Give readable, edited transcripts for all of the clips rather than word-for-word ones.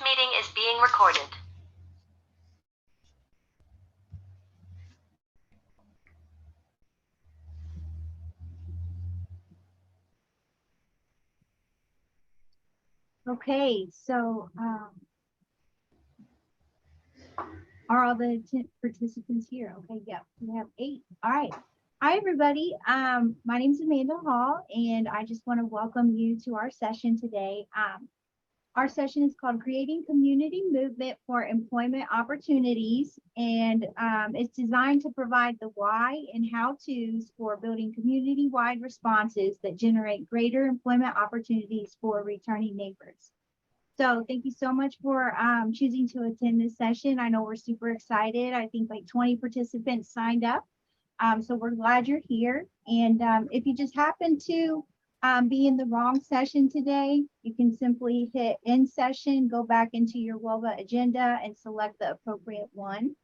meeting is being recorded. Okay, so are all the participants here? Okay, yeah, we have 8. All right. Hi, everybody. My name is Amanda Hall, and I just want to welcome you to our session today. Our session is called Creating Community Movement for Employment Opportunities, and it's designed to provide the why and how-tos for building community-wide responses that generate greater employment opportunities for returning neighbors. So thank you so much for choosing to attend this session. I know we're super excited. I think like 20 participants signed up. So we're glad you're here. And if you just happen to be in the wrong session today, you can simply hit end session, go back into your WOVA agenda and select the appropriate one.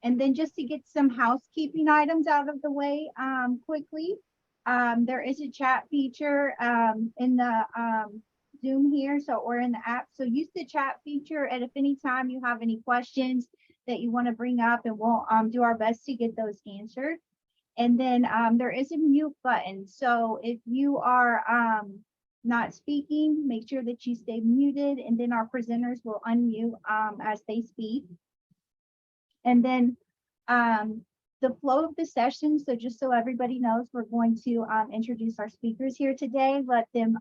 And then just to get some housekeeping items out of the way quickly, there is a chat feature in the Zoom here, or in the app. So use the chat feature, and if any time you have any questions that you want to bring up, and we'll do our best to get those answered. And then there is a mute button. So if you are not speaking, make sure that you stay muted, and then our presenters will unmute as they speak. And then the flow of the session, so just so everybody knows, we're going to introduce our speakers here today, let them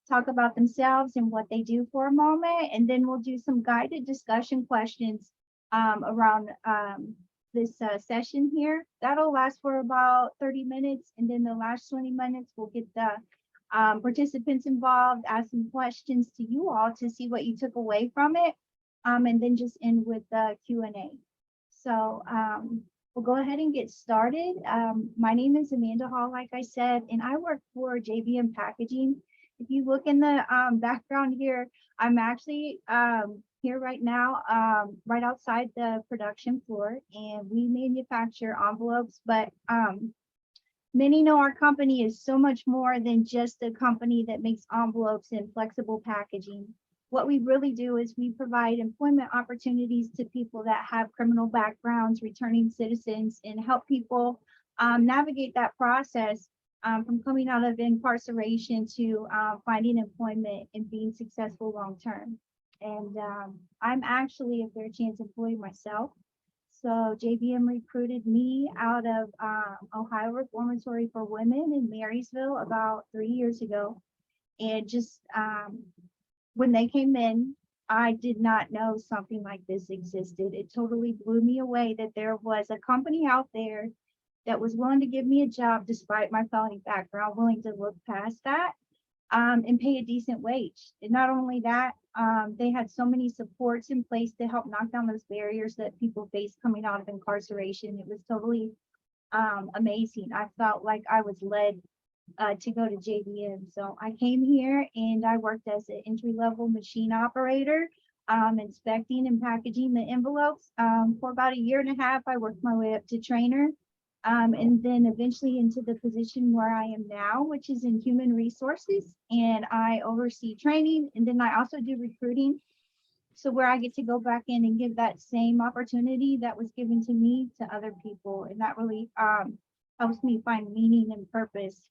talk about themselves and what they do for a moment, and then we'll do some guided discussion questions around this session here. That'll last for about 30 minutes, and then the last 20 minutes we'll get the participants involved, ask some questions to you all to see what you took away from it, and then just end with the Q&A. So we'll go ahead and get started. My name is Amanda Hall, like I said, and I work for JBM Packaging. If you look in the background here, I'm actually here right now, right outside the production floor, and we manufacture envelopes, but many know our company is so much more than just a company that makes envelopes and flexible packaging. What we really do is we provide employment opportunities to people that have criminal backgrounds, returning citizens, and help people navigate that process from coming out of incarceration to finding employment and being successful long term. And I'm actually a Fair Chance employee myself. So JBM recruited me out of Ohio Reformatory for Women in Marysville about 3 years ago. And just when they came in, I did not know something like this existed. It totally blew me away that there was a company out there that was willing to give me a job despite my felony background, willing to look past that and pay a decent wage. And not only that, they had so many supports in place to help knock down those barriers that people face coming out of incarceration. It was totally amazing. I felt like I was led to go to JBM. So I came here and I worked as an entry-level machine operator, inspecting and packaging the envelopes. For about 1.5 years, I worked my way up to trainer. And then eventually into the position where I am now, which is in human resources, and I oversee training, and then I also do recruiting. So where I get to go back in and give that same opportunity that was given to me to other people, and that really helps me find meaning and purpose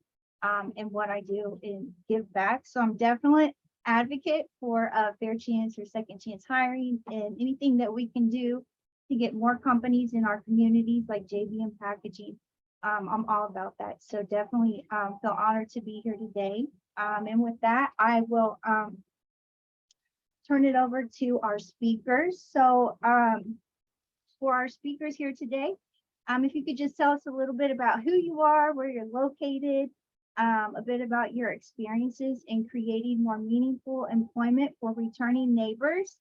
in what I do and give back. So I'm definitely advocate for a fair chance or second chance hiring, and anything that we can do to get more companies in our communities like JBM Packaging. I'm all about that. So definitely feel honored to be here today. And with that, I will turn it over to our speakers. So for our speakers here today, if you could just tell us a little bit about who you are, where you're located, a bit about your experiences in creating more meaningful employment for returning neighbors.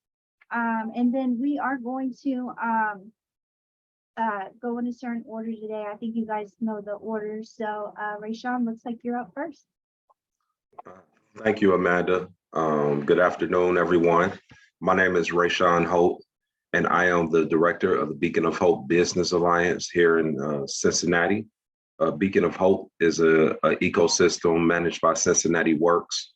And then we are going to go in a certain order today. I think you guys know the order. So Rayshawn, looks like you're up first. Thank you, Amanda. Good afternoon, everyone. My name is Rayshawn Hope, and I am the director of the Beacon of Hope Business Alliance here in Cincinnati. Beacon of Hope is an ecosystem managed by Cincinnati Works.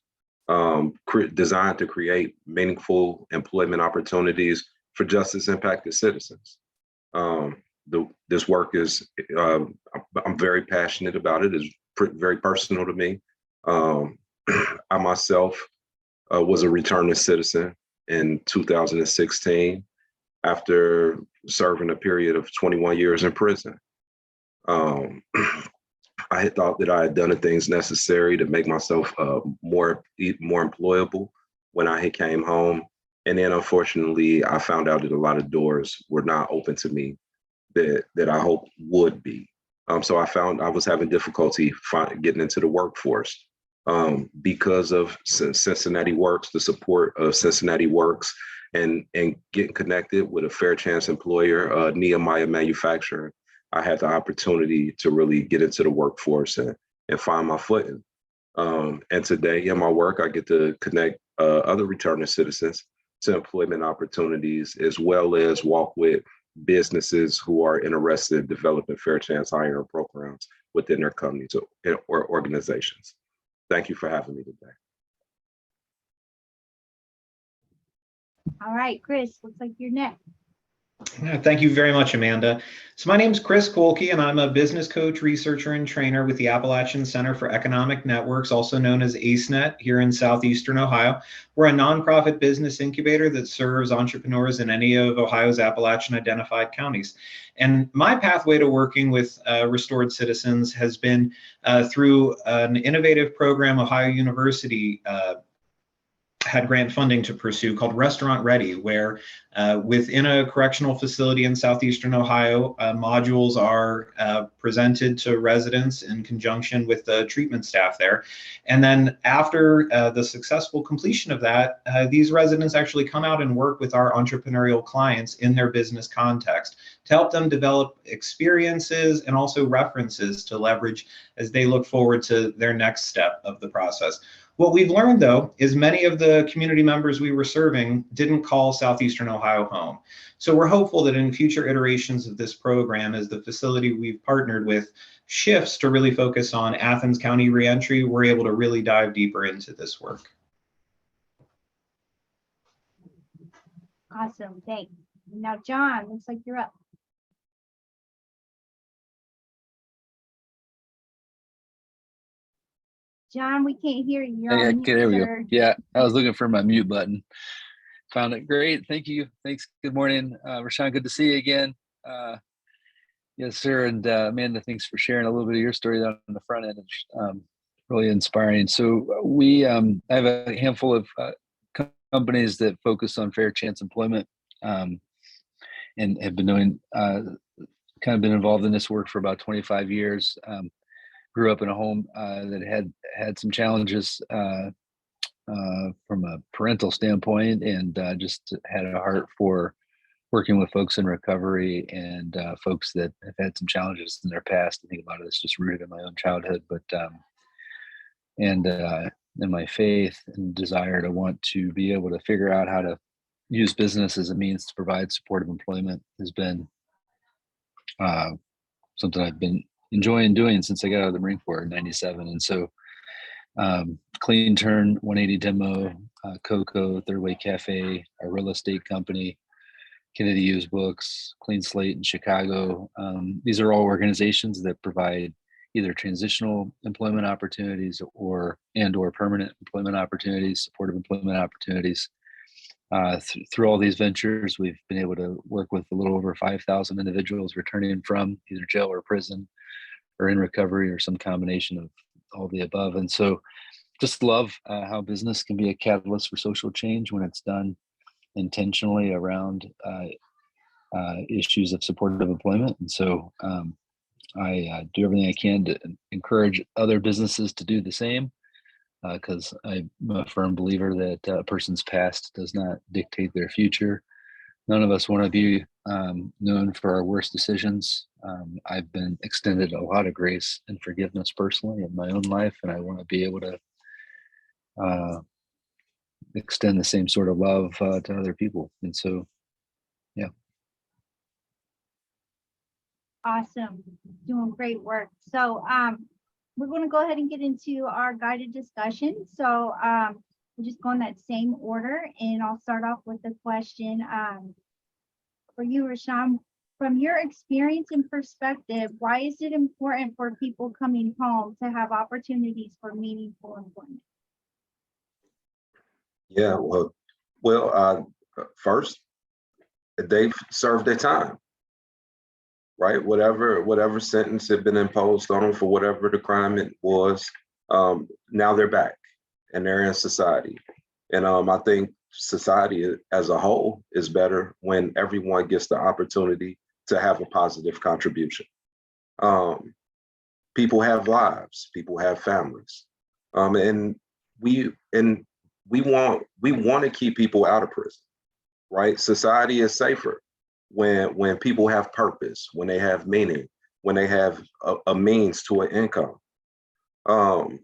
designed to create meaningful employment opportunities for justice impacted citizens. This work is, I'm very passionate about it. It's very personal to me. I myself was a returning citizen in 2016 after serving a period of 21 years in prison. I had thought that I had done the things necessary to make myself more employable when I had came home. And then unfortunately, I found out that a lot of doors were not open to me that I hoped would be. So I found I was having difficulty getting into the workforce because of Cincinnati Works, the support of Cincinnati Works, and getting connected with a fair chance employer, Nehemiah Manufacturing. I had the opportunity to really get into the workforce and find my footing. And today in my work, I get to connect other returning citizens to employment opportunities, as well as walk with businesses who are interested in developing fair chance hiring programs within their companies or organizations. Thank you for having me today. All right, Chris, looks like you're next. Thank you very much, Amanda. So my name is Chris Kolke, and I'm a business coach, researcher, and trainer with the Appalachian Center for Economic Networks, also known as ACENET, here in Southeastern Ohio. We're a nonprofit business incubator that serves entrepreneurs in any of Ohio's Appalachian identified counties. And my pathway to working with restored citizens has been through an innovative program Ohio University had grant funding to pursue called Restaurant Ready, where within a correctional facility in Southeastern Ohio, modules are presented to residents in conjunction with the treatment staff there. And then after the successful completion of that, these residents actually come out and work with our entrepreneurial clients in their business context to help them develop experiences and also references to leverage as they look forward to their next step of the process. What we've learned, though, is many of the community members we were serving didn't call Southeastern Ohio home. So we're hopeful that in future iterations of this program, as the facility we've partnered with shifts to really focus on Athens County reentry, we're able to really dive deeper into this work. Awesome, thanks. Now, John, looks like you're up. John, we can't hear you. Yeah, okay, there we go. Yeah, I was looking for my mute button. Found it. Great. Thank you. Thanks. Good morning, Rashawn. Good to see you again. Yes, sir. And Amanda, thanks for sharing a little bit of your story on the front end. Really inspiring. So I have a handful of companies that focus on fair chance employment and have been doing been involved in this work for about 25 years. Grew up in a home that had some challenges from a parental standpoint, and just had a heart for working with folks in recovery and folks that have had some challenges in their past. I think a lot of this just rooted in my own childhood, but and my faith and desire to want to be able to figure out how to use business as a means to provide supportive employment has been something I've been enjoying doing since I got out of the Marine Corps in '97. And so Clean Turn, 180 Demo, Coco, Third Way Cafe, our real estate company, Kennedy Used Books, Clean Slate in Chicago. These are all organizations that provide either transitional employment opportunities or permanent employment opportunities, supportive employment opportunities. Through all these ventures, we've been able to work with a little over 5,000 individuals returning from either jail or prison or in recovery or some combination of all the above. And so just love how business can be a catalyst for social change when it's done intentionally around issues of supportive employment. And so I do everything I can to encourage other businesses to do the same, because I'm a firm believer that a person's past does not dictate their future. None of us want to be known for our worst decisions. I've been extended a lot of grace and forgiveness personally in my own life, and I want to be able to extend the same sort of love to other people. And so, yeah. Awesome, doing great work. So we're going to go ahead and get into our guided discussion. So we'll just go in that same order, and I'll start off with the question for you, Rashawn. From your experience and perspective, why is it important for people coming home to have opportunities for meaningful employment? Yeah, first, they've served their time, right? Whatever sentence had been imposed on them for whatever the crime it was, now they're back and they're in society. And I think society as a whole is better when everyone gets the opportunity to have a positive contribution. People have lives, people have families, and we want to keep people out of prison, right? Society is safer when people have purpose, when they have meaning, when they have a means to an income. The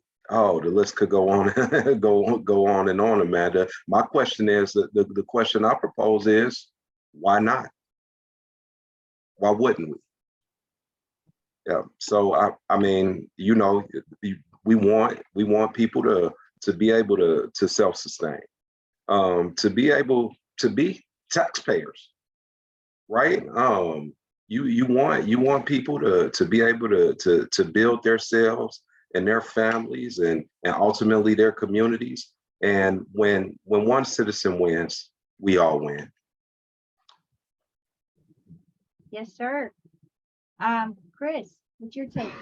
list could go on, go on and on, Amanda. My question is, the question I propose is, why not? Why wouldn't we? Yeah. So I mean, we want people to be able to self-sustain, to be able to be taxpayers, right? You want people to be able to build themselves and their families and ultimately their communities. And when one citizen wins, we all win. Yes, sir. Chris, what's your take?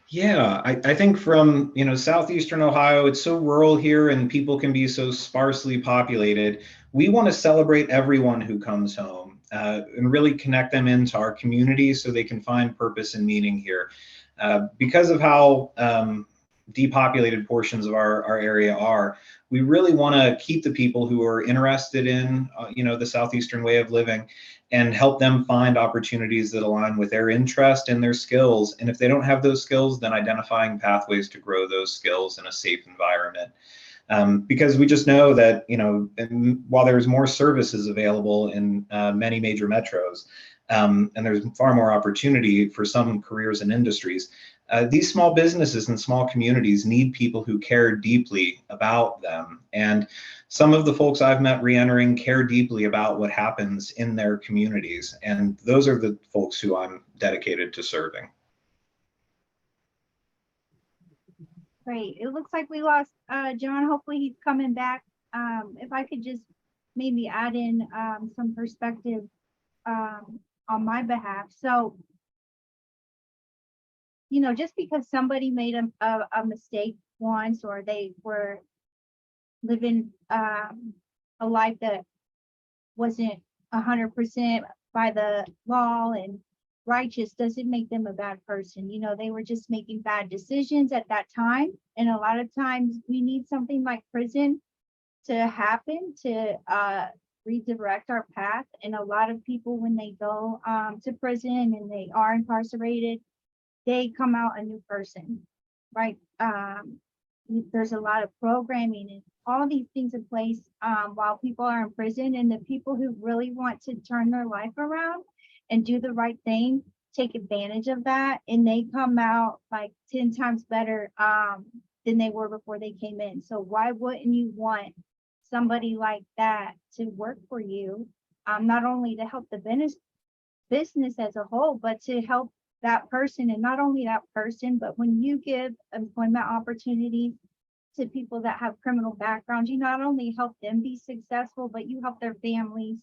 Yeah, I think from, southeastern Ohio, it's so rural here and people can be so sparsely populated. We want to celebrate everyone who comes home and really connect them into our community so they can find purpose and meaning here. Because of how depopulated portions of our area are, we really want to keep the people who are interested in, the southeastern way of living and help them find opportunities that align with their interest and their skills. And if they don't have those skills, then identifying pathways to grow those skills in a safe environment. Because we just know that, while there's more services available in many major metros, and there's far more opportunity for some careers and industries, these small businesses and small communities need people who care deeply about them. And some of the folks I've met re-entering care deeply about what happens in their communities. And those are the folks who I'm dedicated to serving. Great. It looks like we lost John. Hopefully he's coming back. If I could just maybe add in some perspective on my behalf. So, just because somebody made a mistake once, or they were living a life that wasn't 100% by the law and righteous, doesn't make them a bad person. They were just making bad decisions at that time. And a lot of times we need something like prison to happen to redirect our path. And a lot of people, when they go to prison and they are incarcerated, they come out a new person, right? There's a lot of programming and all these things in place while people are in prison, and the people who really want to turn their life around and do the right thing take advantage of that, and they come out like 10 times better than they were before they came in. So why wouldn't you want somebody like that to work for you, not only to help the business as a whole, but to help that person? And not only that person, but when you give employment opportunities to people that have criminal backgrounds, you not only help them be successful, but you help their families,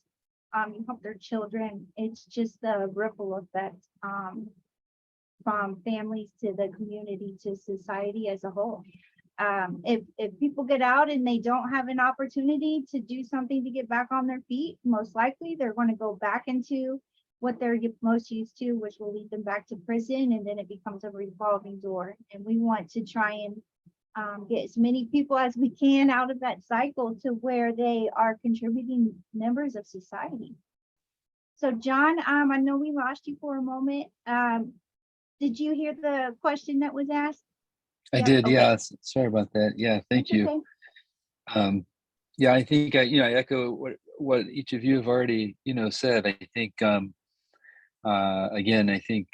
you help their children. It's just the ripple effect from families to the community to society as a whole. If people get out and they don't have an opportunity to do something to get back on their feet, most likely they're going to go back into what they're most used to, which will lead them back to prison, and then it becomes a revolving door. And we want to try and get as many people as we can out of that cycle to where they are contributing members of society. So John, I know we lost you for a moment. Did you hear the question that was asked? I Yeah, did. okay. Yeah. Sorry about that. Yeah. Thank you. Okay. Yeah, I think I echo what each of you have already, said. I think, again, I think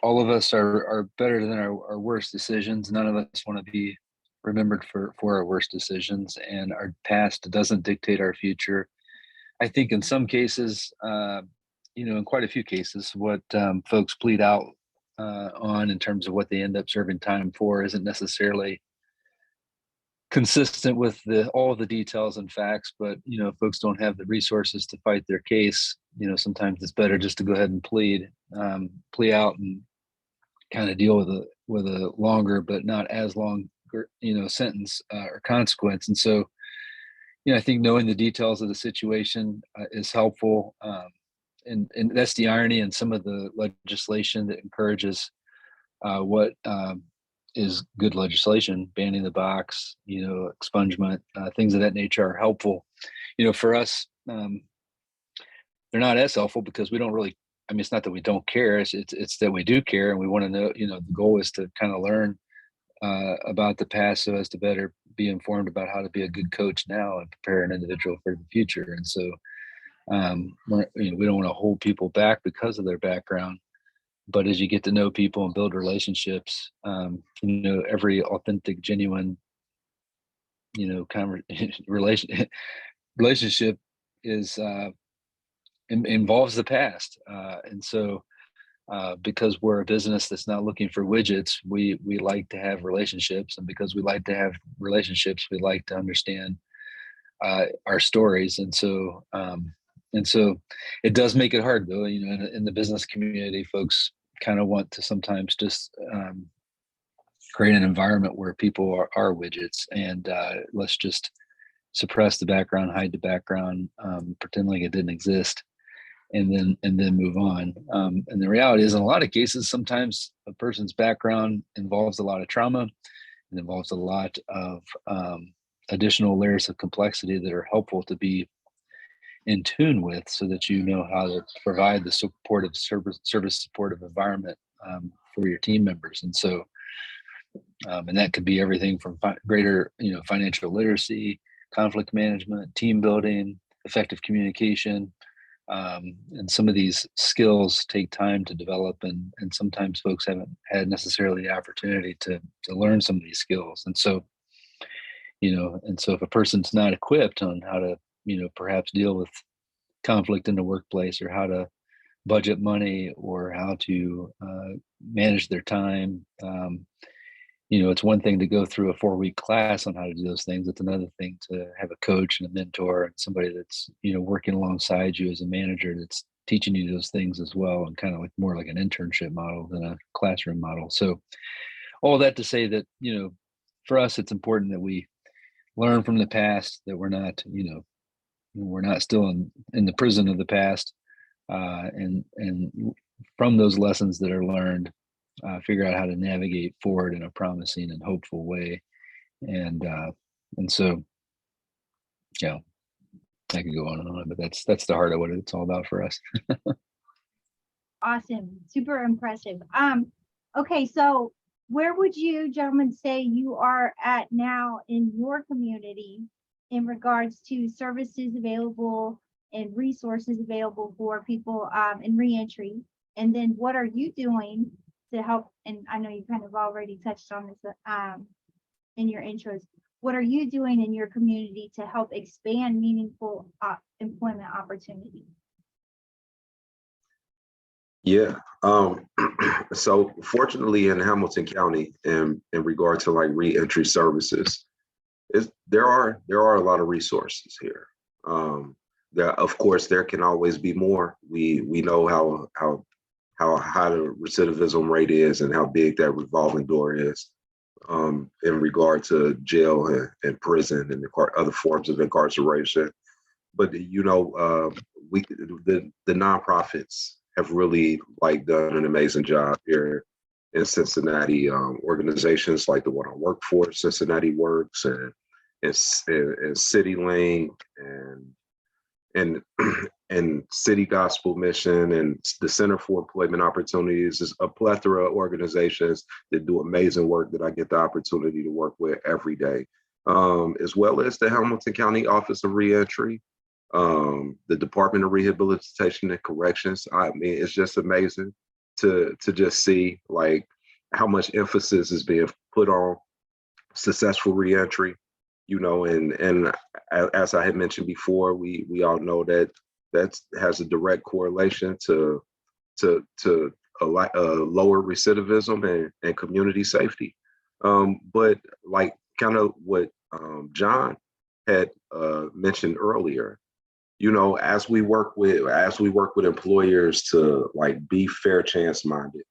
all of us are better than our worst decisions. None of us want to be remembered for our worst decisions, and our past doesn't dictate our future. I think in some cases, in quite a few cases, what folks plead out on in terms of what they end up serving time for isn't necessarily consistent with all the details and facts. But if folks don't have the resources to fight their case, sometimes it's better just to go ahead and plea out and kind of deal with a longer but not as long sentence or consequence. And so I think knowing the details of the situation is helpful. And that's the irony in some of the legislation that encourages what is good legislation, banning the box, expungement, things of that nature are helpful. For us, they're not as helpful because we don't really, it's not that we don't care, it's that we do care, and we want to know, the goal is to kind of learn about the past so as to better be informed about how to be a good coach now and prepare an individual for the future. And so we don't want to hold people back because of their background, but as you get to know people and build relationships, every authentic, genuine, relationship is involves the past. And so because we're a business that's not looking for widgets, we like to have relationships, and because we like to have relationships, we like to understand our stories. And so it does make it hard, though. In the business community, folks kind of want to sometimes just create an environment where people are widgets, and let's just suppress the background, hide the background, pretend like it didn't exist, and then move on. And the reality is, in a lot of cases, sometimes a person's background involves a lot of trauma, and involves a lot of additional layers of complexity that are helpful to be in tune with, so that you know how to provide the supportive supportive environment for your team members. And so, and that could be everything from greater, financial literacy, conflict management, team building, effective communication. And some of these skills take time to develop, and sometimes folks haven't had necessarily the opportunity to learn some of these skills. And so, if a person's not equipped on how to, perhaps deal with conflict in the workplace, or how to budget money, or how to manage their time, it's one thing to go through a 4-week class on how to do those things. It's another thing to have a coach and a mentor and somebody that's, working alongside you as a manager that's teaching you those things as well, and kind of like more like an internship model than a classroom model. So all that to say that, for us, it's important that we learn from the past, that we're not still in the prison of the past, and from those lessons that are learned, figure out how to navigate forward in a promising and hopeful way. And so, I could go on and on, but that's the heart of what it's all about for us. Awesome. Super impressive. Okay, so where would you gentlemen say you are at now in your community in regards to services available and resources available for people in reentry? And then what are you doing to help? And I know you kind of already touched on this in your intros. What are you doing in your community to help expand meaningful employment opportunities? Yeah. So fortunately in Hamilton County, in regard to like reentry services, there are a lot of resources here. There, of course, there can always be more. We know how high the recidivism rate is and how big that revolving door is in regard to jail and prison and other forms of incarceration. But the nonprofits have really done an amazing job here in Cincinnati. Organizations like the one I work for, Cincinnati Works, and CityLink, and City Gospel Mission, and the Center for Employment Opportunities. Is a plethora of organizations that do amazing work that I get the opportunity to work with every day, as well as the Hamilton County Office of Reentry, the Department of Rehabilitation and Corrections. I mean, it's just amazing to just see how much emphasis is being put on successful reentry, and as I had mentioned before, we all know that has a direct correlation to lower recidivism and community safety. But like kind of what John had mentioned earlier, as we work with employers to like be fair chance minded,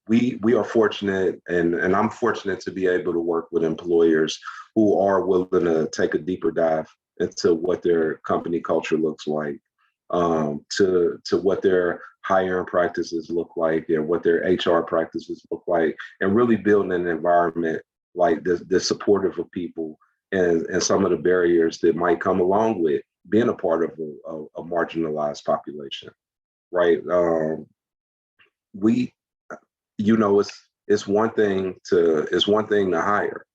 we are fortunate, and I'm fortunate to be able to work with employers who are willing to take a deeper dive into what their company culture looks like, to what their hiring practices look like, and what their HR practices look like, and really building an environment like this supportive of people and some of the barriers that might come along with being a part of a marginalized population, right? We, it's one thing to hire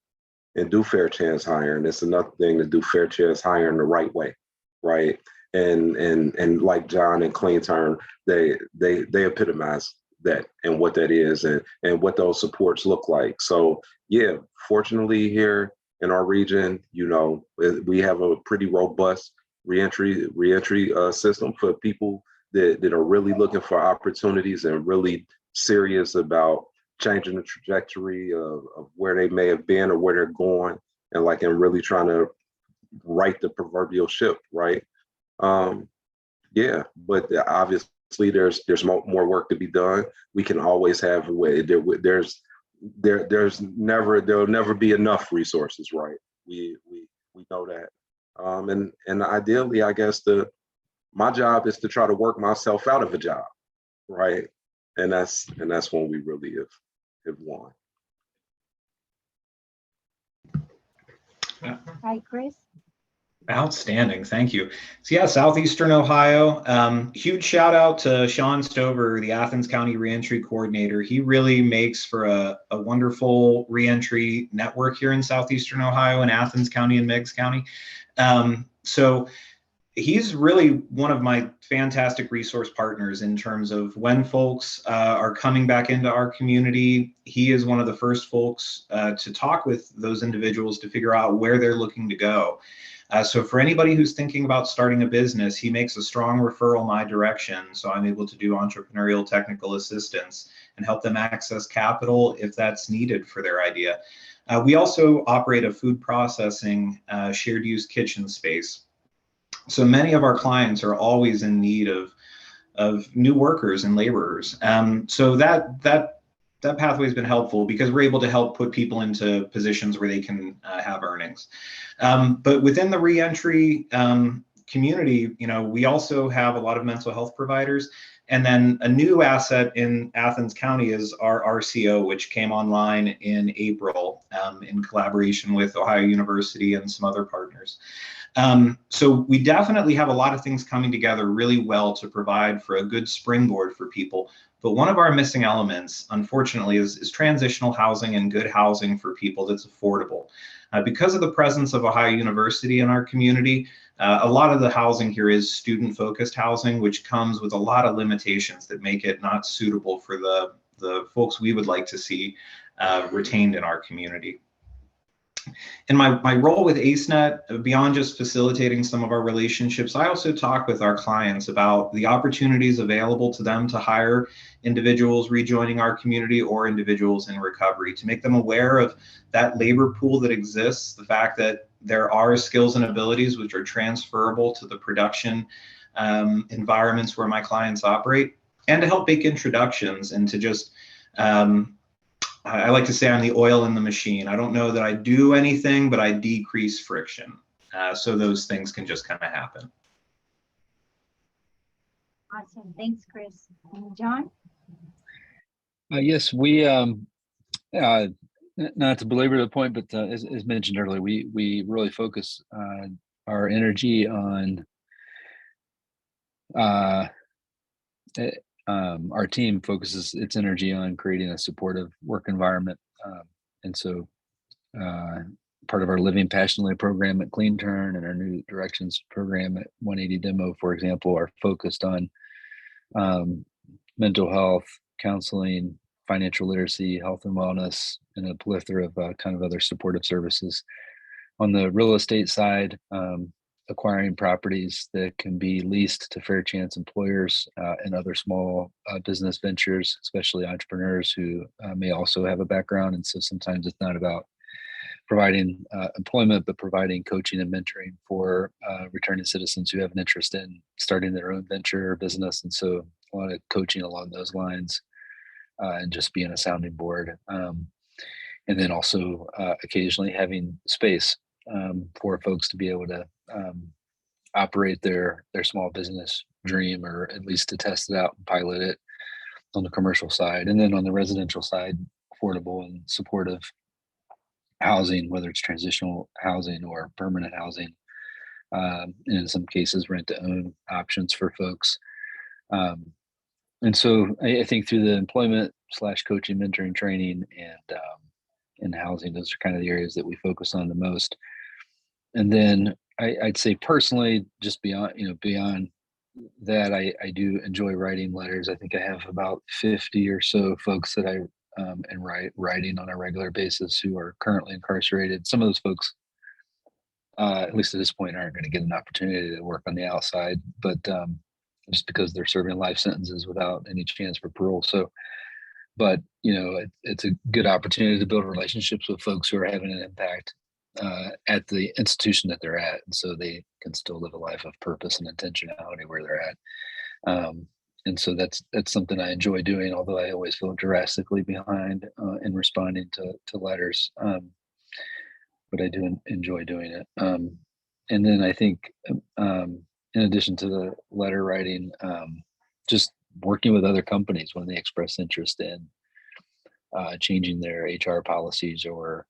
and do fair chance hiring. It's another thing to do fair chance hiring the right way, right? And like John and Clean Turn, they epitomize that and what that is and what those supports look like. So yeah, fortunately here in our region, we have a pretty robust reentry system for people that are really looking for opportunities and really serious about changing the trajectory of where they may have been or where they're going, and really trying to right the proverbial ship, right? Yeah, but obviously there's more work to be done. We can always have a way. There'll never be enough resources, right? We know that. And ideally, I guess my job is to try to work myself out of a job, right? And that's when we really have won. Hi, Chris. Outstanding. Thank you. So yeah, Southeastern Ohio, huge shout out to Sean Stover, the Athens County Reentry Coordinator. He really makes for a wonderful reentry network here in Southeastern Ohio in Athens County and Meigs County. So he's really one of my fantastic resource partners in terms of when folks are coming back into our community. He is one of the first folks to talk with those individuals to figure out where they're looking to go. So for anybody who's thinking about starting a business, he makes a strong referral my direction. So I'm able to do entrepreneurial technical assistance and help them access capital if that's needed for their idea. We also operate a food processing shared use kitchen space. So many of our clients are always in need of new workers and laborers. So that pathway has been helpful because we're able to help put people into positions where they can have earnings. But within the reentry community, we also have a lot of mental health providers. And then a new asset in Athens County is our RCO, which came online in April in collaboration with Ohio University and some other partners. So we definitely have a lot of things coming together really well to provide for a good springboard for people. But one of our missing elements, unfortunately, is transitional housing and good housing for people that's affordable. Because of the presence of Ohio University in our community, a lot of the housing here is student-focused housing, which comes with a lot of limitations that make it not suitable for the folks we would like to see retained in our community. In my role with AceNet, beyond just facilitating some of our relationships, I also talk with our clients about the opportunities available to them to hire individuals rejoining our community or individuals in recovery, to make them aware of that labor pool that exists, the fact that there are skills and abilities which are transferable to the production environments where my clients operate, and to help make introductions and to just I like to say I'm the oil in the machine. I don't know that I do anything, but I decrease friction. So those things can just kind of happen. Awesome. Thanks, Chris. John? Yes, we, not to belabor the point, but as mentioned earlier, we really focus our energy on our team focuses its energy on creating a supportive work environment. And so part of our Living Passionately program at Clean Turn and our new Directions program at 180 Demo, for example, are focused on mental health, counseling, financial literacy, health and wellness, and a plethora of kind of other supportive services. On the real estate side, acquiring properties that can be leased to fair chance employers and other small business ventures, especially entrepreneurs who may also have a background. And so sometimes it's not about providing employment, but providing coaching and mentoring for returning citizens who have an interest in starting their own venture or business. And so a lot of coaching along those lines and just being a sounding board. And then also occasionally having space for folks to be able to operate their small business dream, or at least to test it out and pilot it on the commercial side. And then on the residential side, affordable and supportive housing, whether it's transitional housing or permanent housing, and in some cases rent to own options for folks. And so I think through the employment / coaching, mentoring, training, and housing, those are kind of the areas that we focus on the most. And then I'd say personally, just beyond that, I do enjoy writing letters. I think I have about 50 or so folks that I am writing on a regular basis who are currently incarcerated. Some of those folks, at least at this point, aren't going to get an opportunity to work on the outside, but just because they're serving life sentences without any chance for parole. So, but it's a good opportunity to build relationships with folks who are having an impact at the institution that they're at, and so they can still live a life of purpose and intentionality where they're at. And so that's something I enjoy doing, although I always feel drastically behind in responding to letters. But I do enjoy doing it. And then I think, in addition to the letter writing, just working with other companies when they express interest in changing their HR policies or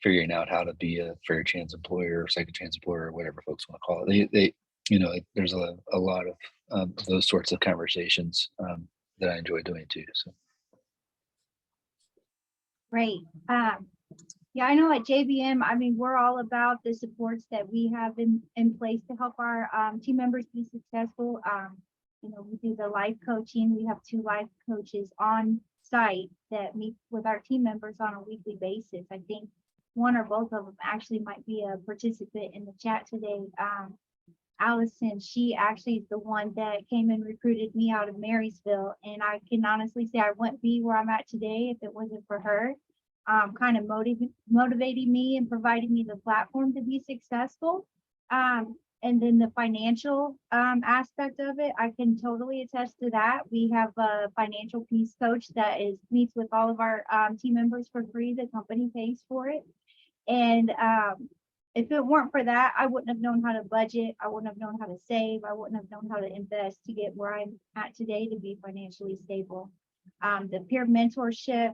figuring out how to be a fair chance employer, second chance employer, or whatever folks want to call it. There's a lot of those sorts of conversations that I enjoy doing too. So. Great. Yeah, I know at JBM, I mean, we're all about the supports that we have in place to help our team members be successful. We do the life coaching. We have 2 life coaches on site that meet with our team members on a weekly basis. I think one or both of them actually might be a participant in the chat today. Allison, she actually is the one that came and recruited me out of Marysville. And I can honestly say I wouldn't be where I'm at today if it wasn't for her. Kind of motivating me and providing me the platform to be successful. And then the financial aspect of it, I can totally attest to that. We have a financial peace coach that meets with all of our team members for free. The company pays for it. And if it weren't for that, I wouldn't have known how to budget. I wouldn't have known how to save. I wouldn't have known how to invest to get where I'm at today to be financially stable. The peer mentorship,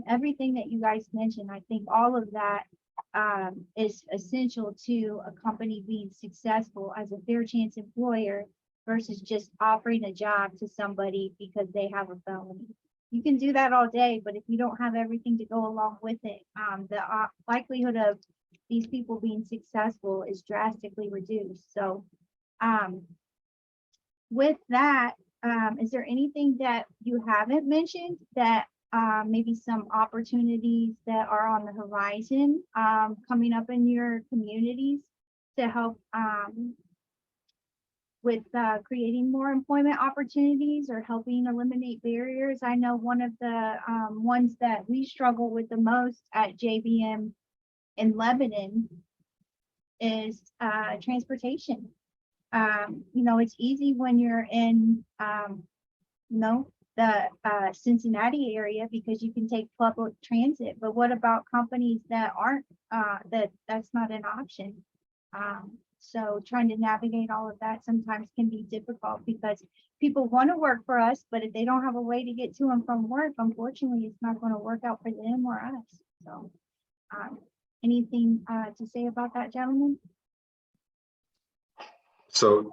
everything that you guys mentioned, I think all of that is essential to a company being successful as a fair chance employer versus just offering a job to somebody because they have a felony. You can do that all day, but if you don't have everything to go along with it, the likelihood of these people being successful is drastically reduced. So with that, is there anything that you haven't mentioned that maybe some opportunities that are on the horizon coming up in your communities to help with creating more employment opportunities or helping eliminate barriers? I know one of the ones that we struggle with the most at JBM in Lebanon is transportation. It's easy when you're in the Cincinnati area because you can take public transit, but what about companies that aren't, that's not an option? So trying to navigate all of that sometimes can be difficult because people want to work for us, but if they don't have a way to get to and from work, unfortunately, it's not going to work out for them or us. So anything to say about that, gentlemen? So,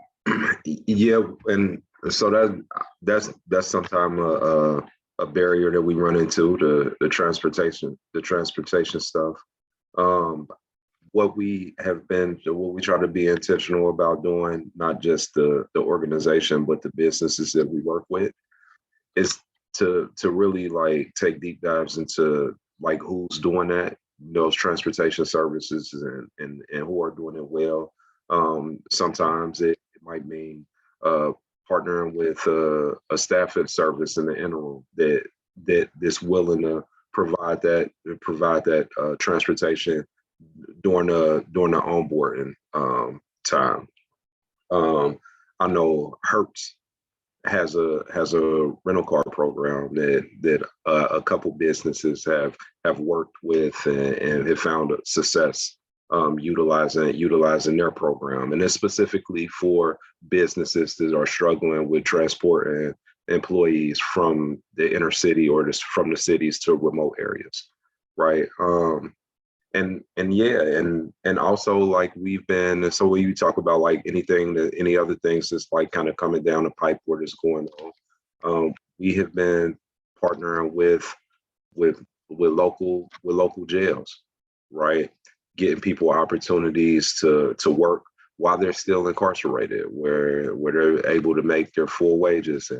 yeah, and so that's sometimes a barrier that we run into, the transportation stuff. What we try to be intentional about doing, not just the organization, but the businesses that we work with, is to really like take deep dives into like who's doing that, those transportation services and who are doing it well. Sometimes it might mean partnering with a staffing service in the interim that's willing to provide that transportation during the onboarding time. I know Hertz has a rental car program that a couple businesses have worked with and have found a success utilizing their program, and it's specifically for businesses that are struggling with transporting employees from the inner city or just from the cities to remote areas, right? And yeah, and also like we've been, so when you talk about like any other things that's like kind of coming down the pipe where that's going on, we have been partnering with local jails, right? Getting people opportunities to work while they're still incarcerated, where they're able to make their full wages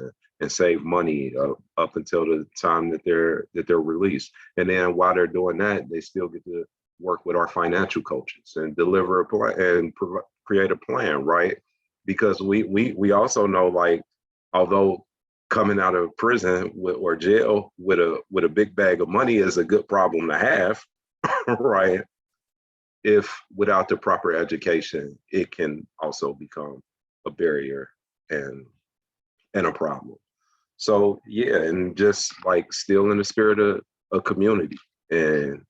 and save money up until the time that they're released. And then while they're doing that, they still get to work with our financial coaches and deliver a plan and create a plan, right? Because we also know, like, although coming out of prison or jail with a big bag of money is a good problem to have, right? If without the proper education, it can also become a barrier and a problem. So yeah, and just like still in the spirit of a community and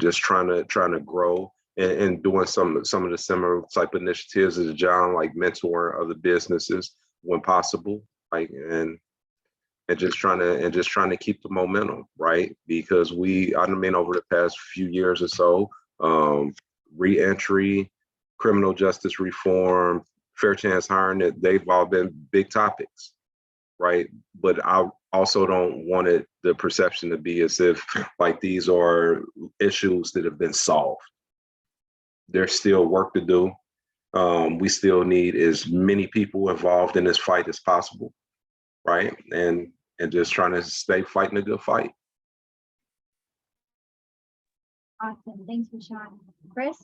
just trying to grow and doing some of the similar type initiatives as John, like mentoring other businesses when possible, like and just trying to keep the momentum, right? Because I mean, over the past few years or so, reentry, criminal justice reform, fair chance hiring, they've all been big topics, right? But I also don't want the perception to be as if like these are issues that have been solved. There's still work to do. We still need as many people involved in this fight as possible, right? And just trying to stay fighting a good fight. Awesome. Thanks, Rashawn. Chris?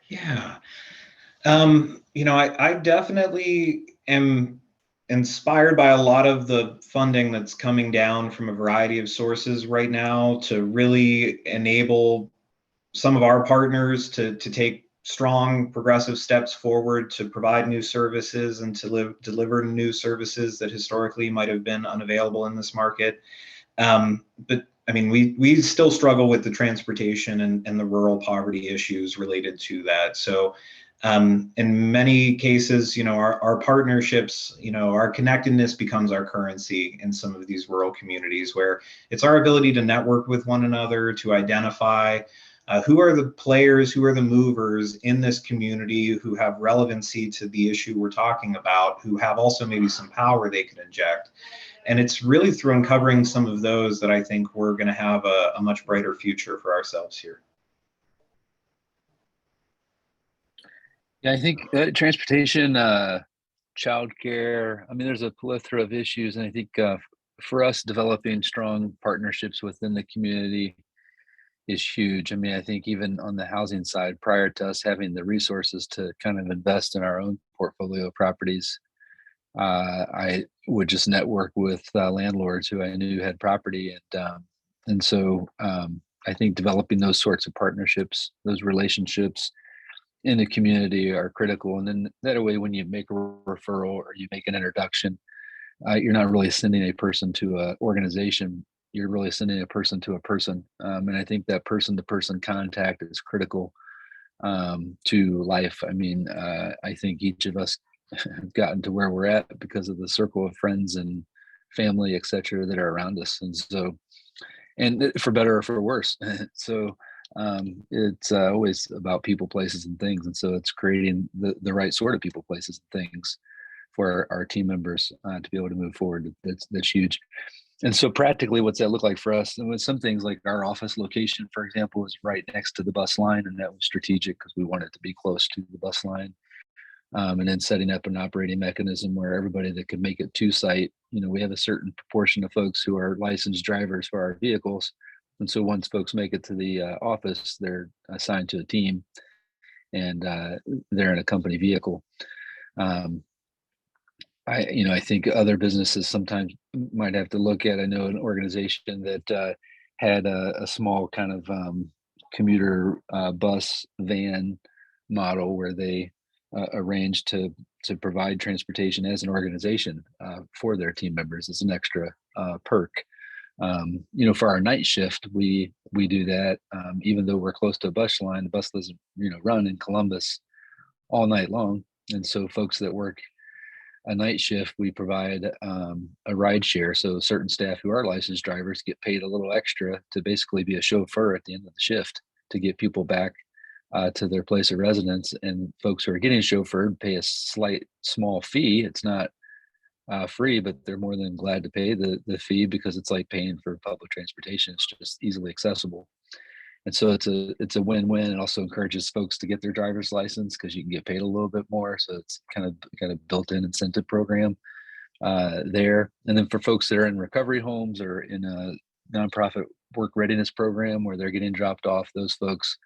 Yeah. I definitely am inspired by a lot of the funding that's coming down from a variety of sources right now to really enable some of our partners to take strong progressive steps forward to provide new services and to deliver new services that historically might have been unavailable in this market. But I mean, we still struggle with the transportation and the rural poverty issues related to that. So in many cases, our partnerships, our connectedness becomes our currency in some of these rural communities, where it's our ability to network with one another, to identify who are the players, who are the movers in this community who have relevancy to the issue we're talking about, who have also maybe some power they could inject. And it's really through uncovering some of those that I think we're going to have a much brighter future for ourselves here. Yeah, I think transportation, childcare, I mean, there's a plethora of issues. And I think for us, developing strong partnerships within the community is huge. I mean, I think even on the housing side, prior to us having the resources to kind of invest in our own portfolio of properties, I would just network with landlords who I knew had property. And so I think developing those sorts of partnerships, those relationships in the community are critical. And then that way, when you make a referral or you make an introduction, you're not really sending a person to an organization. You're really sending a person to a person. And I think that person-to-person contact is critical to life. I mean, I think each of us have gotten to where we're at because of the circle of friends and family, et cetera, that are around us. And so, and for better or for worse. So it's always about people, places, and things. And so it's creating the right sort of people, places, and things for our team members to be able to move forward. That's huge. And so practically, what's that look like for us? And with some things like our office location, for example, is right next to the bus line, and that was strategic because we wanted to be close to the bus line. And then setting up an operating mechanism where everybody that could make it to site, we have a certain proportion of folks who are licensed drivers for our vehicles. And so once folks make it to the office, they're assigned to a team, and they're in a company vehicle. I think other businesses sometimes might have to look at. I know an organization that had a small kind of commuter bus van model where they arranged to provide transportation as an organization for their team members as an extra perk. For our night shift, we do that. Even though we're close to a bus line, the bus doesn't run in Columbus all night long, and so folks that work a night shift, we provide a ride share. So certain staff who are licensed drivers get paid a little extra to basically be a chauffeur at the end of the shift to get people back to their place of residence. And folks who are getting chauffeured pay a small fee. It's not free, but they're more than glad to pay the fee because it's like paying for public transportation. It's just easily accessible. And so it's a win-win. It also encourages folks to get their driver's license because you can get paid a little bit more. So it's kind of built-in incentive program there. And then for folks that are in recovery homes or in a nonprofit work readiness program where they're getting dropped off, those folks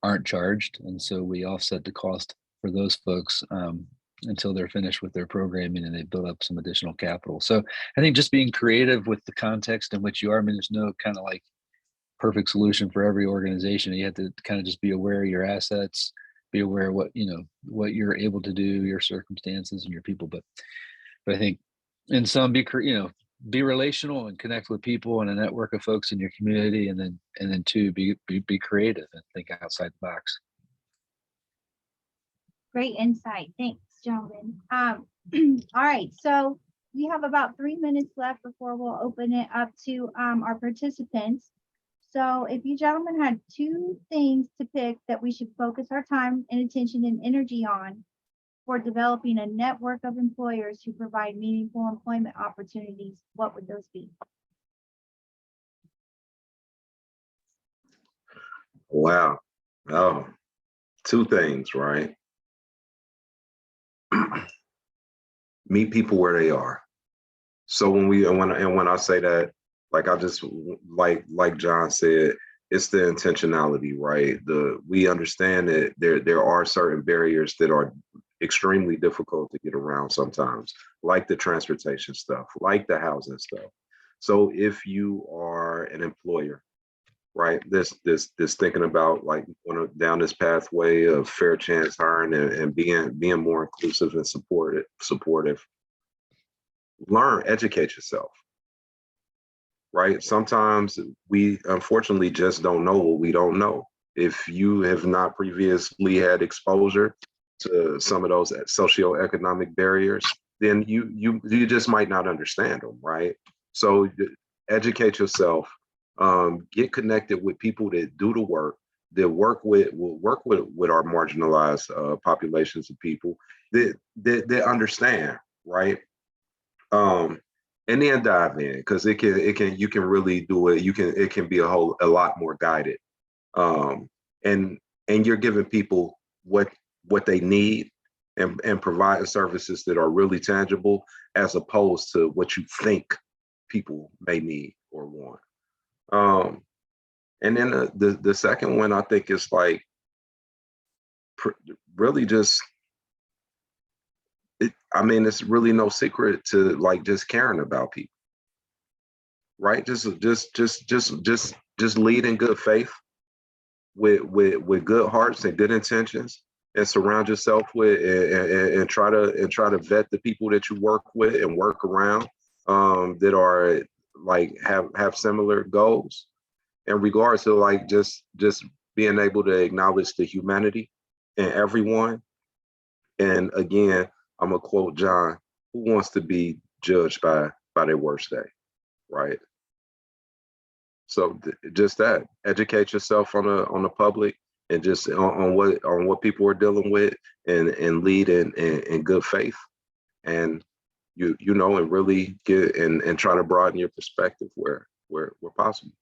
aren't charged. And so we offset the cost for those folks until they're finished with their programming and they build up some additional capital. So I think just being creative with the context in which you are, there's no kind of like perfect solution for every organization. You have to kind of just be aware of your assets, be aware of what you're able to do, your circumstances and your people. But I think in some be relational and connect with people and a network of folks in your community, and then two, be creative and think outside the box. Great insight. Thanks, gentlemen. All right, so we have about 3 minutes left before we'll open it up to our participants. So if you gentlemen had 2 things to pick that we should focus our time and attention and energy on for developing a network of employers who provide meaningful employment opportunities, what would those be? Wow. Oh, 2 things, right? Meet people where they are. So when I say that, like I just like John said, it's the intentionality, right? We understand that there are certain barriers that are extremely difficult to get around sometimes, like the transportation stuff, like the housing stuff. So if you are an employer, right, this thinking about like down this pathway of fair chance hiring and being more inclusive and supportive, educate yourself. Right? Sometimes we unfortunately just don't know what we don't know. If you have not previously had exposure to some of those socioeconomic barriers, then you just might not understand them, right? So educate yourself, get connected with people that do the work, that work with our marginalized populations of people that understand, right? And then dive in, because you can really do it. It can be a lot more guided. And you're giving people what they need and providing services that are really tangible, as opposed to what you think people may need or want. And then the second one, I think, is like really just, it's really no secret to like just caring about people, right? Just lead in good faith with good hearts and good intentions, and surround yourself with and try to vet the people that you work with and work around that are like have similar goals, in regards to like just being able to acknowledge the humanity in everyone. And again, I'm gonna quote John: "Who wants to be judged by their worst day?" Right. So just that, educate yourself on the public, and just on what people are dealing with, and lead in good faith, and and really get and try to broaden your perspective where possible.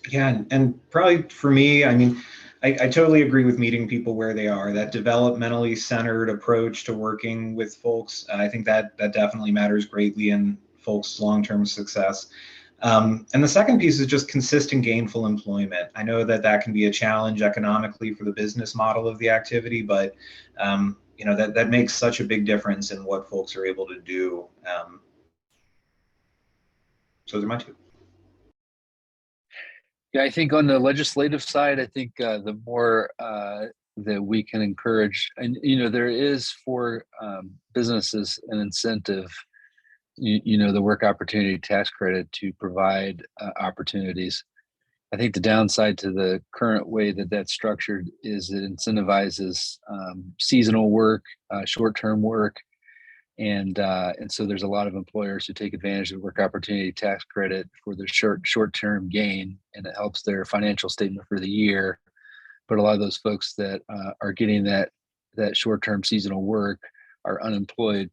Yeah, and probably for me, I mean, I totally agree with meeting people where they are. That developmentally centered approach to working with folks, I think that definitely matters greatly in folks' long-term success. And the second piece is just consistent gainful employment. I know that can be a challenge economically for the business model of the activity, but that makes such a big difference in what folks are able to do. So those are my two. Yeah, I think on the legislative side, I think the more that we can encourage, and there is for businesses an incentive, the work opportunity tax credit to provide opportunities. I think the downside to the current way that that's structured is it incentivizes seasonal work, short-term work, and so there's a lot of employers who take advantage of work opportunity tax credit for the short-term gain, and it helps their financial statement for the year. But a lot of those folks that are getting that short-term seasonal work are unemployed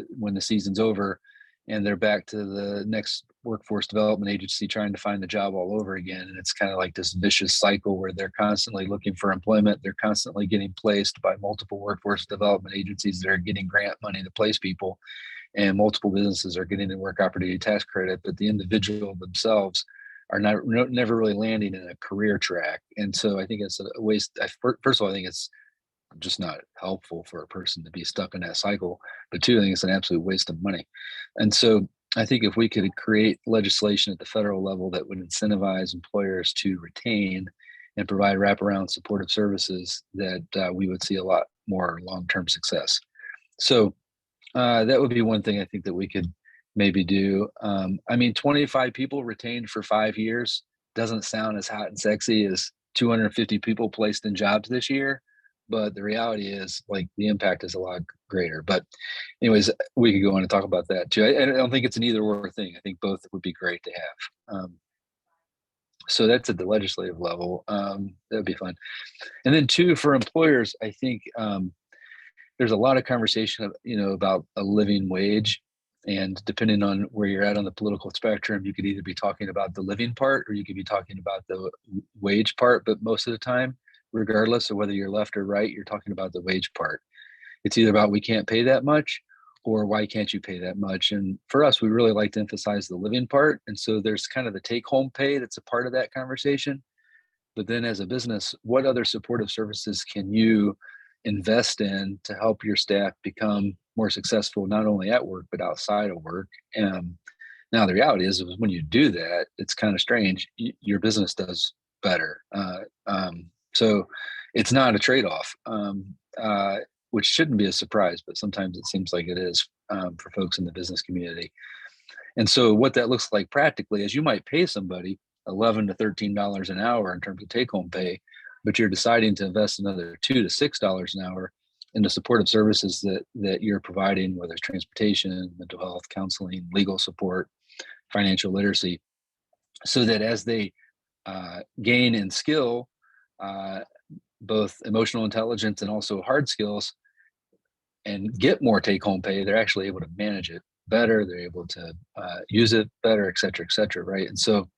when the season's over, and they're back to the next workforce development agency trying to find the job all over again. And it's kind of like this vicious cycle where they're constantly looking for employment. They're constantly getting placed by multiple workforce development agencies that are getting grant money to place people, and multiple businesses are getting the work opportunity tax credit, but the individual themselves are never really landing in a career track. And so I think it's a waste. First of all, I think it's just not helpful for a person to be stuck in that cycle. But two, I think it's an absolute waste of money. And so I think if we could create legislation at the federal level that would incentivize employers to retain and provide wraparound supportive services, that we would see a lot more long-term success. So that would be one thing I think that we could maybe do. 25 people retained for 5 years doesn't sound as hot and sexy as 250 people placed in jobs this year. But the reality is, like, the impact is a lot greater. But anyways, we could go on and talk about that too. I don't think it's an either or thing. I think both would be great to have. So that's at the legislative level. That would be fun. And then two, for employers, I think there's a lot of conversation about a living wage. And depending on where you're at on the political spectrum, you could either be talking about the living part or you could be talking about the wage part. But most of the time, regardless of whether you're left or right, you're talking about the wage part. It's either about we can't pay that much or why can't you pay that much? And for us, we really like to emphasize the living part. And so there's kind of the take home pay that's a part of that conversation. But then as a business, what other supportive services can you invest in to help your staff become more successful, not only at work, but outside of work? And now the reality is when you do that, it's kind of strange. Your business does better. So it's not a trade-off, which shouldn't be a surprise, but sometimes it seems like it is for folks in the business community. And so what that looks like practically is you might pay somebody $11 to $13 an hour in terms of take-home pay, but you're deciding to invest another $2 to $6 an hour into supportive services that you're providing, whether it's transportation, mental health, counseling, legal support, financial literacy, so that as they gain in skill, both emotional intelligence and also hard skills, and get more take-home pay, they're actually able to manage it better. They're able to use it better, et cetera, right? And so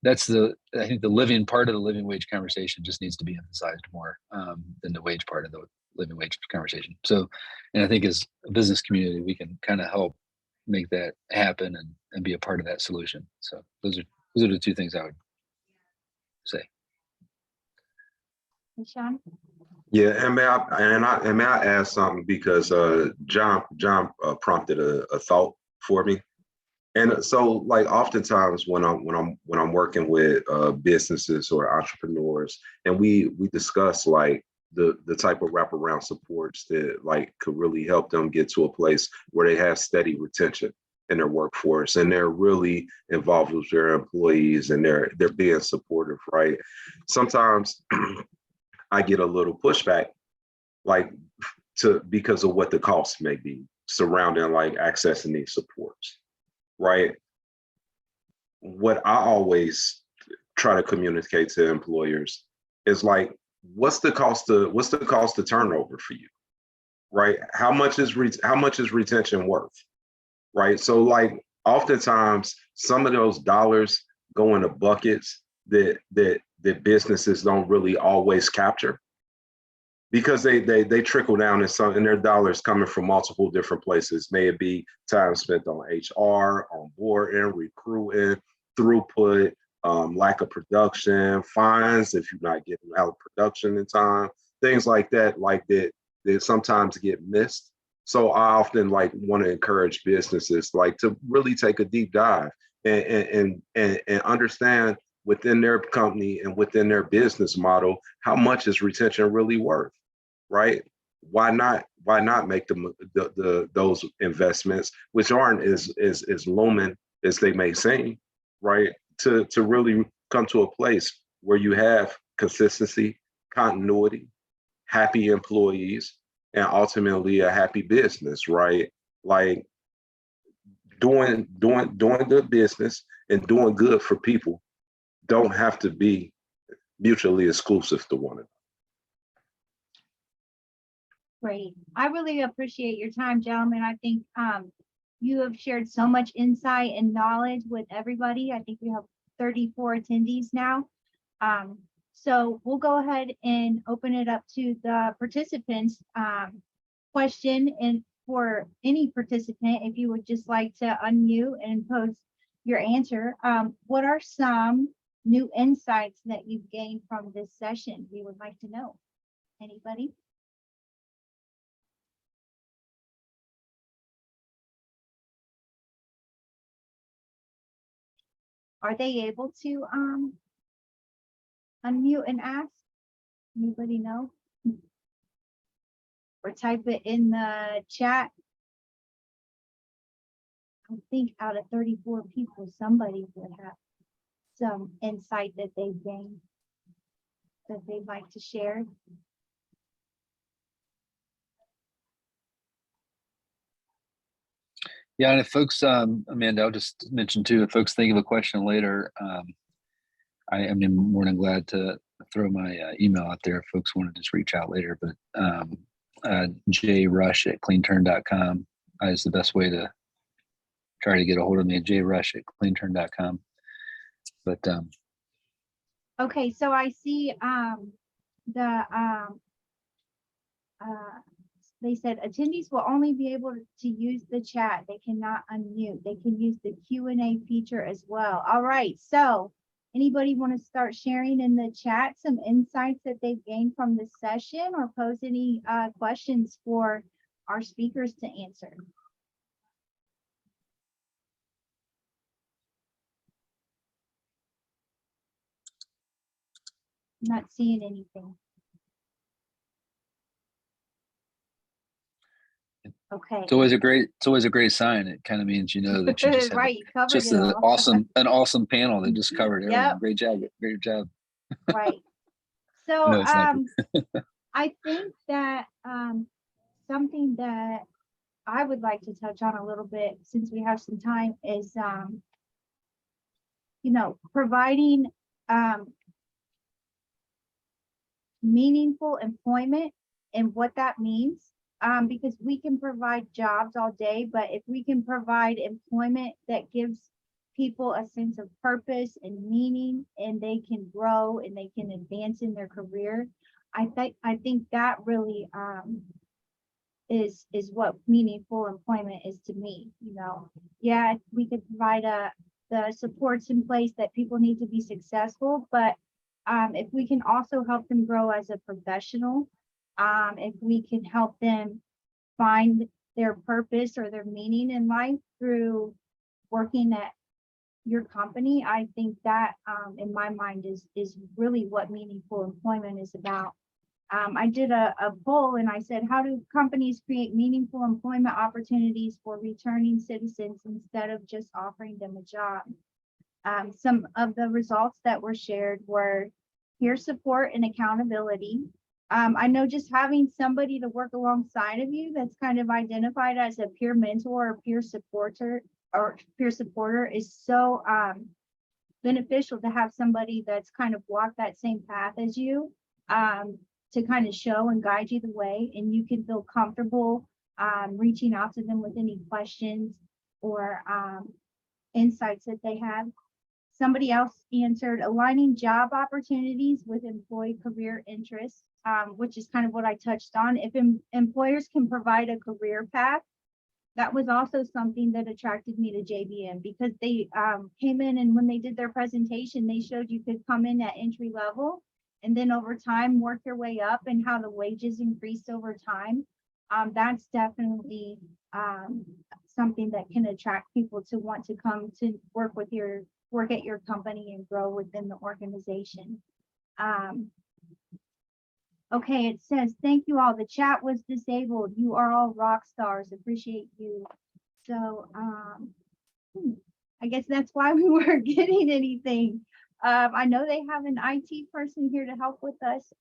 that's I think the living part of the living wage conversation just needs to be emphasized more than the wage part of the living wage conversation. So, and I think as a business community, we can kind of help make that happen and be a part of that solution. So those are the two things I would say. Sean? Yeah, and may I add something, because John prompted a thought for me. And so, like, oftentimes when I'm working with businesses or entrepreneurs, and we discuss like the type of wraparound supports that like could really help them get to a place where they have steady retention in their workforce and they're really involved with their employees and they're being supportive, right? Sometimes I get a little pushback, like because of what the costs may be surrounding like accessing these supports, right? What I always try to communicate to employers is like, what's the cost of turnover for you, right? How much is retention worth, right? So like oftentimes some of those dollars go into buckets that businesses don't really always capture, because they trickle down and their dollars coming from multiple different places. May it be time spent on HR, on boarding, recruiting, throughput, lack of production, fines if you're not getting out of production in time, things like that, that sometimes get missed. So I often want to encourage businesses to really take a deep dive and understand within their company and within their business model, how much is retention really worth, right? Why not make those investments, which aren't as looming as they may seem, right? To really come to a place where you have consistency, continuity, happy employees, and ultimately a happy business, right? Like doing good business and doing good for people don't have to be mutually exclusive to one another. Great. I really appreciate your time, gentlemen. I think you have shared so much insight and knowledge with everybody. I think we have 34 attendees now. So we'll go ahead and open it up to the participants. Question, and for any participant, if you would just like to unmute and pose your answer, what are some new insights that you've gained from this session? We would like to know. Anybody? Are they able to unmute and ask? Anybody know? Or type it in the chat. I think out of 34 people, somebody would have some insight that they've gained that they'd like to share. Yeah, and if folks, Amanda, I'll just mention too, if folks think of a question later, I am more than glad to throw my email out there if folks want to just reach out later. But jrush@cleanturn.com is the best way to try to get a hold of me, jrush@cleanturn.com. But Okay, so I see they said attendees will only be able to use the chat. They cannot unmute. They can use the Q&A feature as well. All right, so anybody want to start sharing in the chat some insights that they've gained from this session, or pose any questions for our speakers to answer? I'm not seeing anything. Okay. it's always a great sign. It kind of means that you just have Right, you covered just it an all. awesome panel that just covered everything. Yep. Great job. Right. So No, it's not I think that something that I would like to touch on a little bit, since we have some time, is providing meaningful employment and what that means. Because we can provide jobs all day, but if we can provide employment that gives people a sense of purpose and meaning, and they can grow and they can advance in their career, I think that really is what meaningful employment is to me. Yeah, we could provide the supports in place that people need to be successful, but if we can also help them grow as a professional, if we can help them find their purpose or their meaning in life through working at your company, I think that in my mind is really what meaningful employment is about. I did a poll and I said, how do companies create meaningful employment opportunities for returning citizens instead of just offering them a job? Some of the results that were shared were peer support and accountability. I know just having somebody to work alongside of you that's kind of identified as a peer mentor or peer supporter is so beneficial, to have somebody that's kind of walked that same path as you, to kind of show and guide you the way, and you can feel comfortable reaching out to them with any questions or insights that they have. Somebody else answered aligning job opportunities with employee career interests, which is kind of what I touched on. If employers can provide a career path, that was also something that attracted me to JBM, because they came in, and when they did their presentation, they showed you could come in at entry level and then over time work your way up, and how the wages increase over time. That's definitely something that can attract people to want to come to work at your company and grow within the organization. Okay, it says, thank you all. The chat was disabled. You are all rock stars. Appreciate you. So I guess that's why we weren't getting anything. I know they have an IT person here to help with us.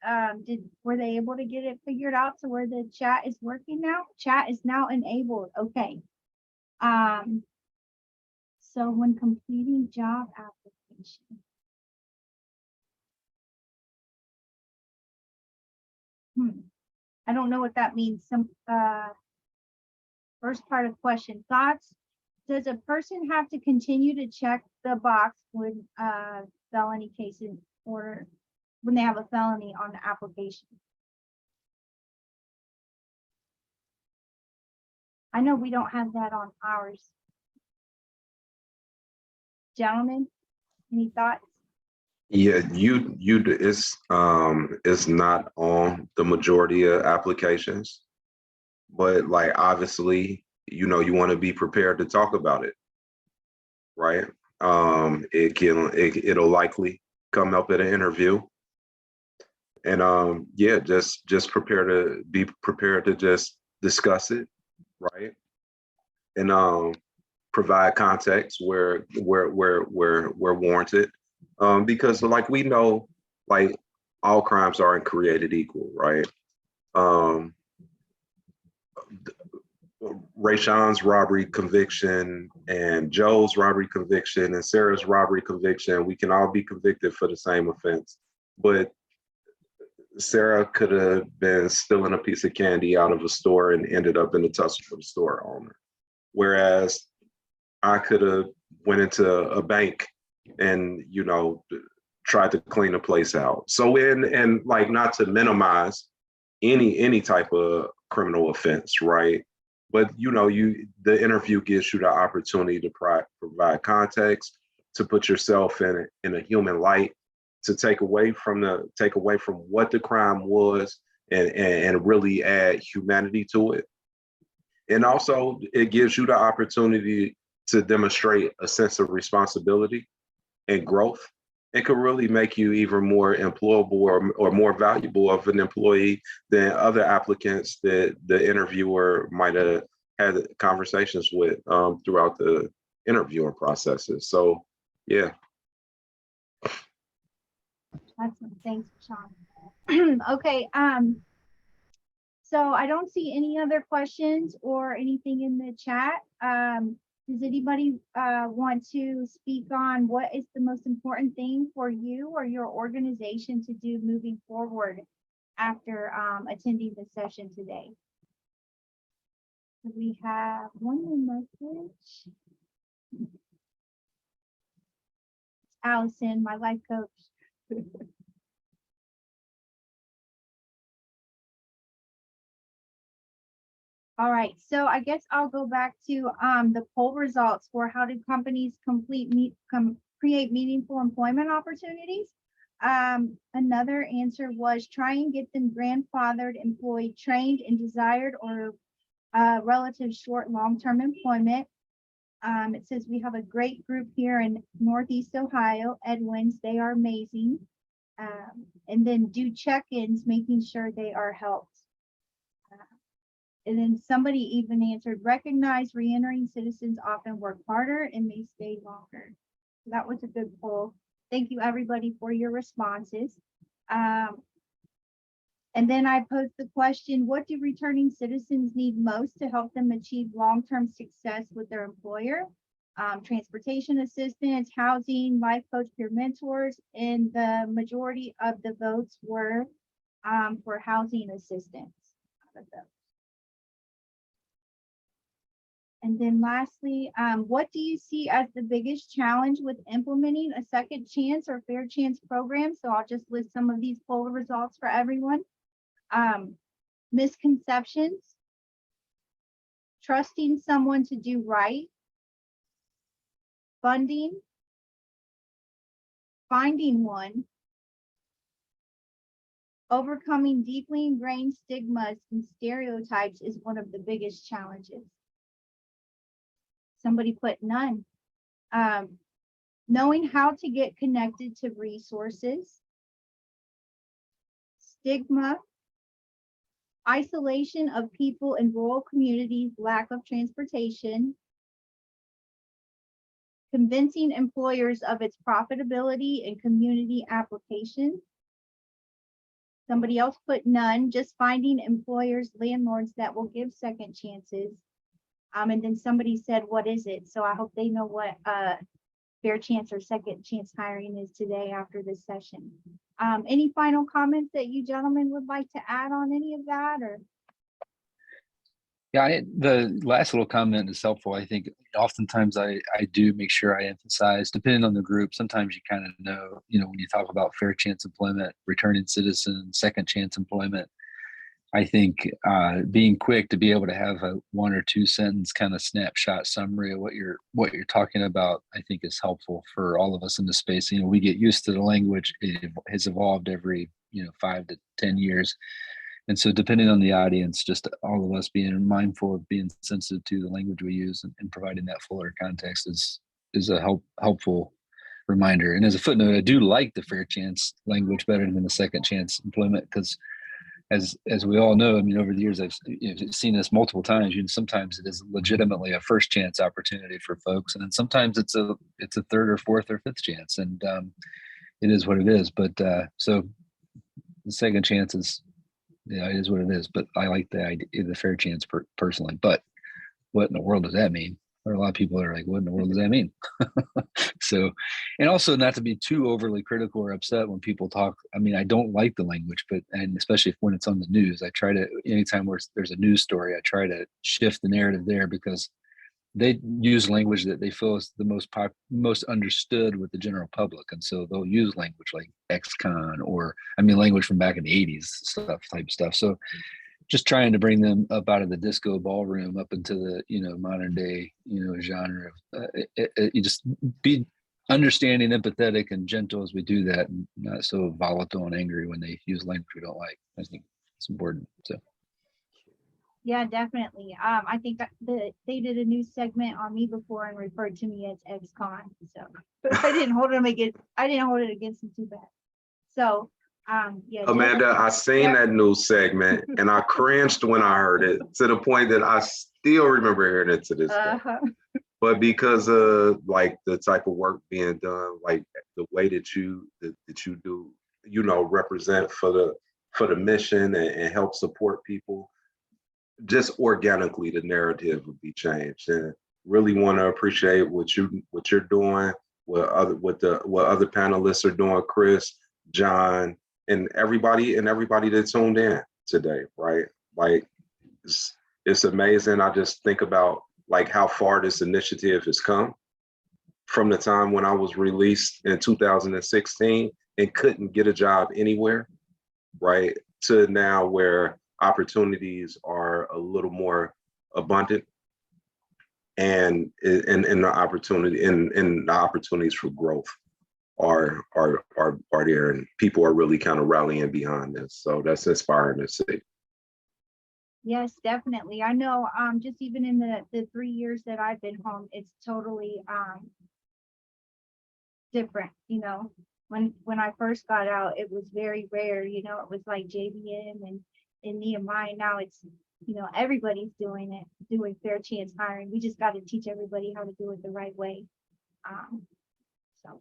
Were they able to get it figured out to where the chat is working now? Chat is now enabled. Okay. So when completing job application. I don't know what that means. First part of question, thoughts. Does a person have to continue to check the box when felony cases, or when they have a felony on the application? I know we don't have that on ours. Gentlemen, any thoughts? Yeah, it's not on the majority of applications, but like obviously, you want to be prepared to talk about it, right? It'll likely come up at an interview, and yeah, just be prepared to just discuss it, right? And provide context where warranted. Because like we know, like all crimes aren't created equal, right? Rayshawn's robbery conviction and Joe's robbery conviction and Sarah's robbery conviction, we can all be convicted for the same offense. But Sarah could have been stealing a piece of candy out of a store and ended up in the tussle for the store owner. Whereas I could have went into a bank and tried to clean the place out. So and like, not to minimize any type of criminal offense, right? But the interview gives you the opportunity to provide context, to put yourself in a human light, to take away from what the crime was and really add humanity to it. And also it gives you the opportunity to demonstrate a sense of responsibility and growth. It could really make you even more employable or more valuable of an employee than other applicants that the interviewer might have had conversations with throughout the interviewing processes. So, yeah. Excellent. Thanks, Sean. Okay. So I don't see any other questions or anything in the chat. Does anybody want to speak on what is the most important thing for you or your organization to do moving forward after attending the session today? We have one message. Allison, my life coach. All right, so I guess I'll go back to the poll results for how do companies create meaningful employment opportunities. Another answer was try and get them grandfathered, employed, trained, and desired or relative short long-term employment. It says we have a great group here in Northeast Ohio, Edwins. They are amazing. And then do check-ins, making sure they are helped. And then somebody even answered, recognize re-entering citizens often work harder and may stay longer. So that was a good poll. Thank you everybody for your responses. And then I posed the question, what do returning citizens need most to help them achieve long-term success with their employer? Transportation assistance, housing, life coach, peer mentors, and the majority of the votes were for housing assistance out of those. And then lastly, what do you see as the biggest challenge with implementing a second chance or fair chance program? So I'll just list some of these poll results for everyone. Misconceptions, trusting someone to do right, funding, finding one, overcoming deeply ingrained stigmas and stereotypes is one of the biggest challenges. Somebody put none. Knowing how to get connected to resources, stigma, isolation of people in rural communities, lack of transportation, convincing employers of its profitability and community application. Somebody else put none, just finding employers, landlords that will give second chances. And then somebody said, what is it? So I hope they know what fair chance or second chance hiring is today after this session. Any final comments that you gentlemen would like to add on any of that, or? Yeah, the last little comment is helpful. I think oftentimes I do make sure I emphasize, depending on the group, sometimes you kind of know, when you talk about fair chance employment, returning citizens, second chance employment, I think being quick to be able to have a 1 or 2 sentence kind of snapshot summary of what you're talking about, I think is helpful for all of us in the space. We get used to the language. It has evolved every 5 to 10 years. And so depending on the audience, just all of us being mindful of being sensitive to the language we use and providing that fuller context is a helpful reminder. And as a footnote, I do like the fair chance language better than the second chance employment, because as we all know, over the years, I've seen this multiple times. Sometimes it is legitimately a first chance opportunity for folks, and then sometimes it's a third or fourth or fifth chance, and it is what it is. But so the second chance is, it is what it is. But I like the idea, the fair chance personally. But what in the world does that mean? There are a lot of people that are like, what in the world does that mean? So, and also not to be too overly critical or upset when people talk. I don't like the language, and especially when it's on the news, I try to, anytime where there's a news story, I try to shift the narrative there, because they use language that they feel is the most understood with the general public. And so they'll use language like ex-con, or language from back in the 80s type stuff. So just trying to bring them up out of the disco ballroom up into the modern day genre of you just be understanding, empathetic, and gentle as we do that, and not so volatile and angry when they use language we don't like. I think it's important. So Yeah, definitely. I think that they did a news segment on me before and referred to me as ex-con. So I didn't hold it against them too bad. So yeah. Amanda, I seen that news segment and I cringed when I heard it, to the point that I still remember hearing it to this day. But because of like the type of work being done, like the way that you do, represent for the mission and help support people, just organically the narrative would be changed. And really want to appreciate what you're doing, what other panelists are doing, Chris, John, and everybody that tuned in today, right? Like it's amazing. I just think about like how far this initiative has come from the time when I was released in 2016 and couldn't get a job anywhere, right? To now where opportunities are a little more abundant, and the opportunities for growth are there, and people are really kind of rallying behind this. So that's inspiring to see. Yes, definitely. I know just even in the 3 years that I've been home, it's totally different. When I first got out, it was very rare, it was like JVM and Nehemiah. Now it's, everybody's doing fair chance hiring. We just got to teach everybody how to do it the right way. So,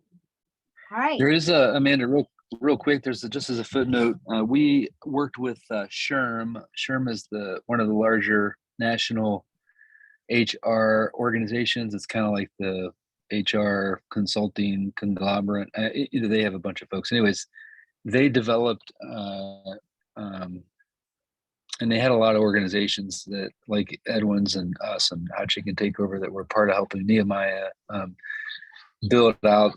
all right. there is Amanda, real quick, there's just as a footnote, we worked with SHRM. SHRM is one of the larger national HR organizations. It's kind of like the HR consulting conglomerate. Either they have a bunch of folks. Anyways, they developed and they had a lot of organizations that like Edwin's and us and How Chicken Takeover that were part of helping Nehemiah build out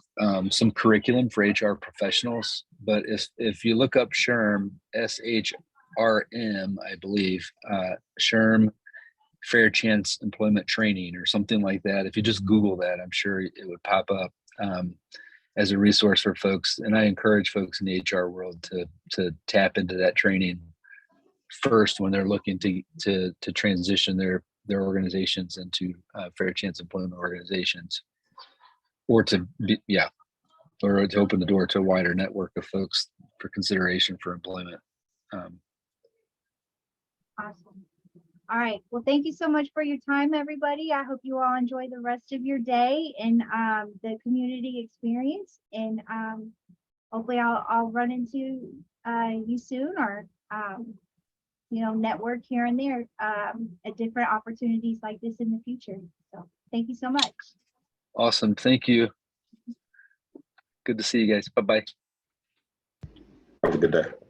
some curriculum for HR professionals. But if you look up SHRM, SHRM, I believe, SHRM Fair Chance Employment Training or something like that. If you just Google that, I'm sure it would pop up as a resource for folks. And I encourage folks in the HR world to tap into that training first when they're looking to transition their organizations into fair chance employment organizations, or to open the door to a wider network of folks for consideration for employment. Awesome. All right. Well, thank you so much for your time, everybody. I hope you all enjoy the rest of your day and the community experience. And hopefully I'll run into you soon, or network here and there at different opportunities like this in the future. So thank you so much. Awesome. Thank you. Good to see you guys. Bye-bye. Have a good day.